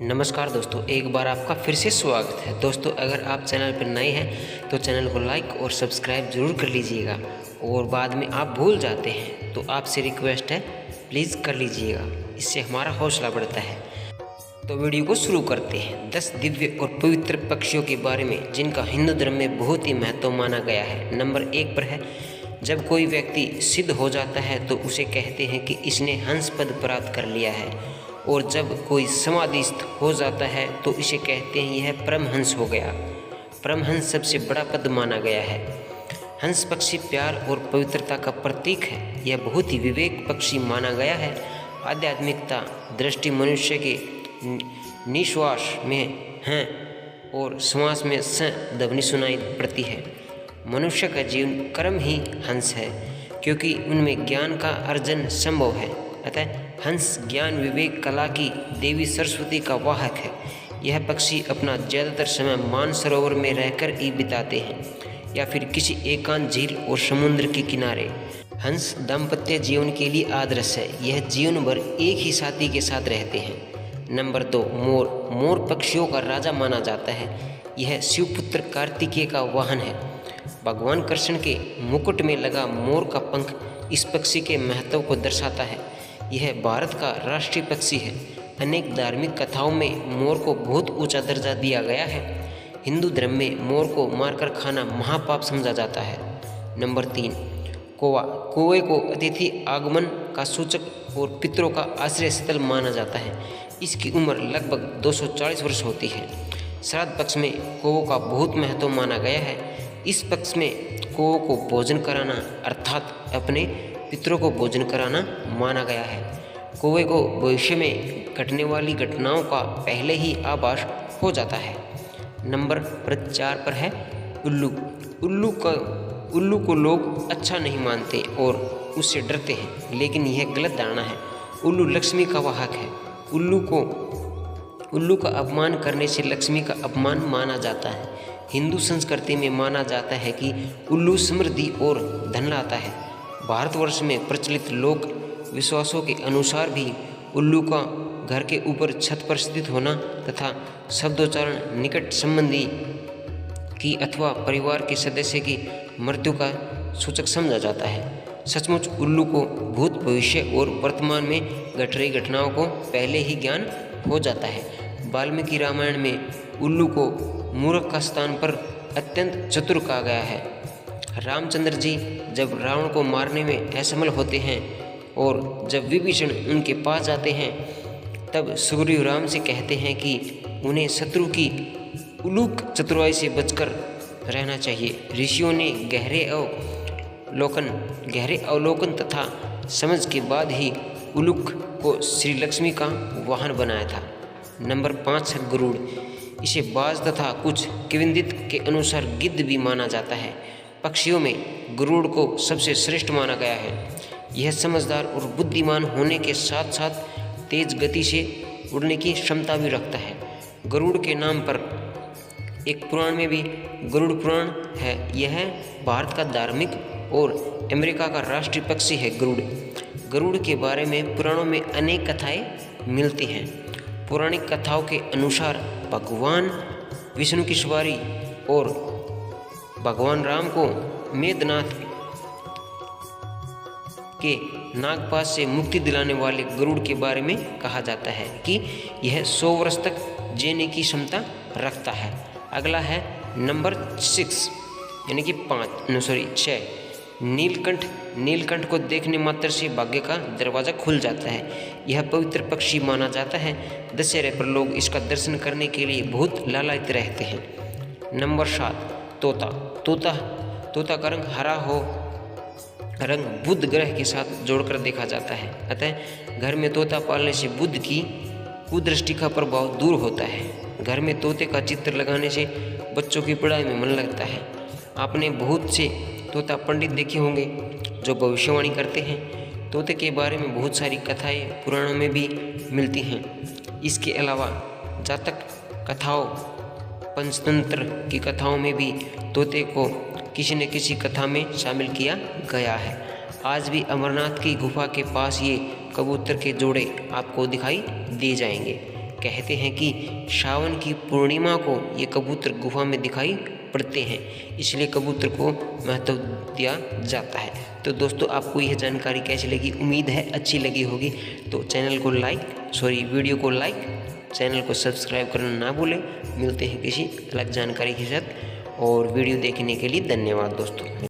नमस्कार दोस्तों, एक बार आपका फिर से स्वागत है। दोस्तों, अगर आप चैनल पर नए हैं तो चैनल को लाइक और सब्सक्राइब ज़रूर कर लीजिएगा, और बाद में आप भूल जाते हैं तो आपसे रिक्वेस्ट है, प्लीज़ कर लीजिएगा, इससे हमारा हौसला बढ़ता है। तो वीडियो को शुरू करते हैं। 10 दिव्य और पवित्र पक्षियों के बारे में जिनका हिंदू धर्म में बहुत ही महत्व माना गया है। नंबर 1 पर है, जब कोई व्यक्ति सिद्ध हो जाता है तो उसे कहते हैं कि इसने हंस पद प्राप्त कर लिया है, और जब कोई समाधिस्थ हो जाता है तो इसे कहते हैं यह परमहंस हो गया। परमहंस सबसे बड़ा पद माना गया है। हंस पक्षी प्यार और पवित्रता का प्रतीक है। यह बहुत ही विवेक पक्षी माना गया है। आध्यात्मिकता दृष्टि मनुष्य के निश्वास में है और श्वास में स ध्वनि सुनाई पड़ती है। मनुष्य का जीवन कर्म ही हंस है, क्योंकि उनमें ज्ञान का अर्जन संभव है। अतः हंस ज्ञान विवेक कला की देवी सरस्वती का वाहक है। यह पक्षी अपना ज़्यादातर समय मानसरोवर में रहकर ही बिताते हैं, या फिर किसी एकांत झील और समुद्र के किनारे। हंस दाम्पत्य जीवन के लिए आदर्श है। यह जीवन भर एक ही साथी के साथ रहते हैं। नंबर 2, मोर। मोर पक्षियों का राजा माना जाता है। यह शिवपुत्र कार्तिकेय का वाहन है। भगवान कृष्ण के मुकुट में लगा मोर का पंख इस पक्षी के महत्व को दर्शाता है। यह भारत का राष्ट्रीय पक्षी है। अनेक धार्मिक कथाओं में मोर को बहुत ऊंचा दर्जा दिया गया है। हिंदू धर्म में मोर को मारकर खाना महापाप समझा जाता है। नंबर 3, कौवा। कौवे को अतिथि आगमन का सूचक और पितरों का आश्रय स्थल माना जाता है। इसकी उम्र लगभग 240 वर्ष होती है। श्राद्ध पक्ष में कौवों का बहुत महत्व माना गया है। इस पक्ष में कौवों को भोजन कराना अर्थात अपने पितरों को भोजन कराना माना गया है। कौवे को भविष्य में घटने वाली घटनाओं का पहले ही आभास हो जाता है। नंबर 4 पर है उल्लू। उल्लू को लोग अच्छा नहीं मानते और उससे डरते हैं, लेकिन यह गलत धारणा है। उल्लू लक्ष्मी का वाहक है। उल्लू का अपमान करने से लक्ष्मी का अपमान माना जाता है। हिंदू संस्कृति में माना जाता है कि उल्लू समृद्धि और धन लाता है। भारतवर्ष में प्रचलित लोक विश्वासों के अनुसार भी उल्लू का घर के ऊपर छत पर स्थित होना तथा शब्दोच्चारण निकट संबंधी की अथवा परिवार के सदस्य की मृत्यु का सूचक समझा जाता है। सचमुच उल्लू को भूत भविष्य और वर्तमान में घट रही घटनाओं को पहले ही ज्ञान हो जाता है। वाल्मीकि रामायण में उल्लू को मूर्ख का स्थान पर अत्यंत चतुर कहा गया है। रामचंद्र जी जब रावण को मारने में असफल होते हैं और जब विभीषण उनके पास जाते हैं, तब सुग्रीव राम से कहते हैं कि उन्हें शत्रु की उलूक चतुराई से बचकर रहना चाहिए। ऋषियों ने गहरे अवलोकन तथा समझ के बाद ही उलूक को श्री लक्ष्मी का वाहन बनाया था। नंबर 5 है गरुड़। इसे बाज तथा कुछ किंवदंती के अनुसार गिद्ध भी माना जाता है। पक्षियों में गरुड़ को सबसे श्रेष्ठ माना गया है। यह समझदार और बुद्धिमान होने के साथ साथ तेज गति से उड़ने की क्षमता भी रखता है। गरुड़ के नाम पर एक पुराण में भी गरुड़ पुराण है। यह भारत का धार्मिक और अमेरिका का राष्ट्रीय पक्षी है। गरुड़ के बारे में पुराणों में अनेक कथाएं मिलती हैं। पौराणिक कथाओं के अनुसार भगवान विष्णु की सवारी और भगवान राम को मेघनाथ के नागपाश से मुक्ति दिलाने वाले गरुड़ के बारे में कहा जाता है कि यह 100 वर्ष तक जीने की क्षमता रखता है। अगला है नंबर 6 यानी कि 6 नीलकंठ। नीलकंठ को देखने मात्र से भाग्य का दरवाज़ा खुल जाता है। यह पवित्र पक्षी माना जाता है। दशहरे पर लोग इसका दर्शन करने के लिए बहुत लालायित रहते हैं। नंबर 7 तोता का रंग हरा हो रंग बुध ग्रह के साथ जोड़कर देखा जाता है। अतः घर में तोता पालने से बुध की कुदृष्टि का प्रभाव दूर होता है। घर में तोते का चित्र लगाने से बच्चों की पढ़ाई में मन लगता है। आपने बहुत से तोता पंडित देखे होंगे जो भविष्यवाणी करते हैं। तोते के बारे में बहुत सारी कथाएं पुराणों में भी मिलती हैं। इसके अलावा जातक कथाओं पंचतंत्र की कथाओं में भी तोते को किसी न किसी कथा में शामिल किया गया है। आज भी अमरनाथ की गुफा के पास ये कबूतर के जोड़े आपको दिखाई दे जाएंगे। कहते हैं कि सावन की पूर्णिमा को ये कबूतर गुफा में दिखाई पड़ते हैं, इसलिए कबूतर को महत्व दिया जाता है। तो दोस्तों आपको यह जानकारी कैसी लगी? उम्मीद है अच्छी लगी होगी। तो वीडियो को लाइक, चैनल को सब्सक्राइब करना ना भूलें। मिलते हैं किसी अलग जानकारी के साथ, और वीडियो देखने के लिए धन्यवाद दोस्तों।